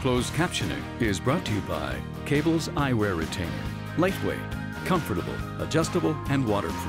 Closed captioning is brought to you by Cable's Eyewear Retainer. Lightweight, comfortable, adjustable, and waterproof.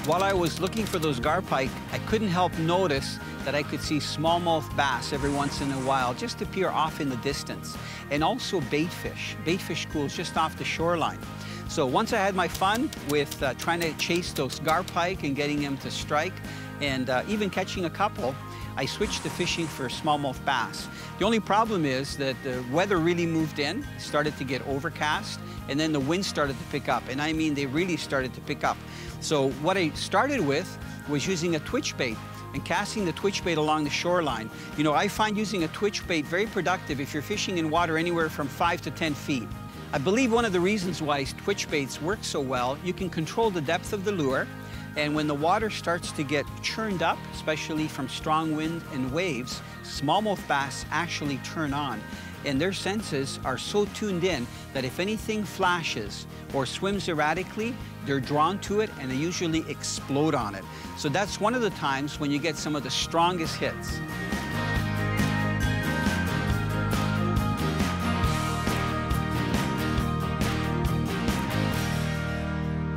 While I was looking for those gar pike, I couldn't help notice that I could see smallmouth bass every once in a while just appear off in the distance, and also baitfish schools just off the shoreline. So once I had my fun with trying to chase those gar pike and getting them to strike, and even catching a couple, I switched to fishing for smallmouth bass. The only problem is that the weather really moved in, started to get overcast, and then the wind started to pick up. And I mean, they really started to pick up. So what I started with was using a twitch bait and casting the twitch bait along the shoreline. You know, I find using a twitch bait very productive if you're fishing in water anywhere from 5 to 10 feet. I believe one of the reasons why twitch baits work so well, you can control the depth of the lure, and when the water starts to get churned up, especially from strong wind and waves, smallmouth bass actually turn on. And their senses are so tuned in that if anything flashes or swims erratically, they're drawn to it and they usually explode on it. So that's one of the times when you get some of the strongest hits.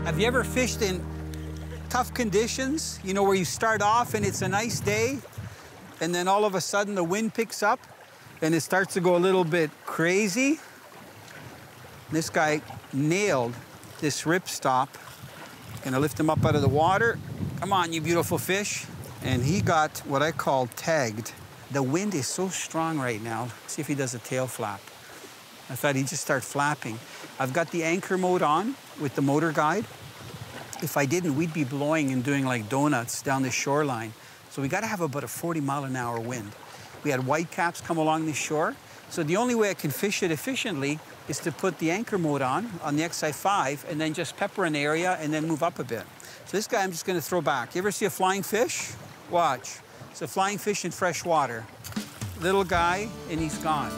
Have you ever fished in tough conditions? You know, where you start off and it's a nice day, and then all of a sudden the wind picks up and it starts to go a little bit crazy. This guy nailed this ripstop. Gonna lift him up out of the water. Come on, you beautiful fish. And he got what I call tagged. The wind is so strong right now. Let's see if he does a tail flap. I thought he'd just start flapping. I've got the anchor mode on with the motor guide. If I didn't, we'd be blowing and doing like donuts down the shoreline. So we gotta have about a 40-mile-an-hour wind. We had whitecaps come along the shore. So the only way I can fish it efficiently is to put the anchor mode on the XI5 and then just pepper an area and then move up a bit. So this guy I'm just gonna throw back. You ever see a flying fish? Watch. It's a flying fish in fresh water. Little guy, and he's gone.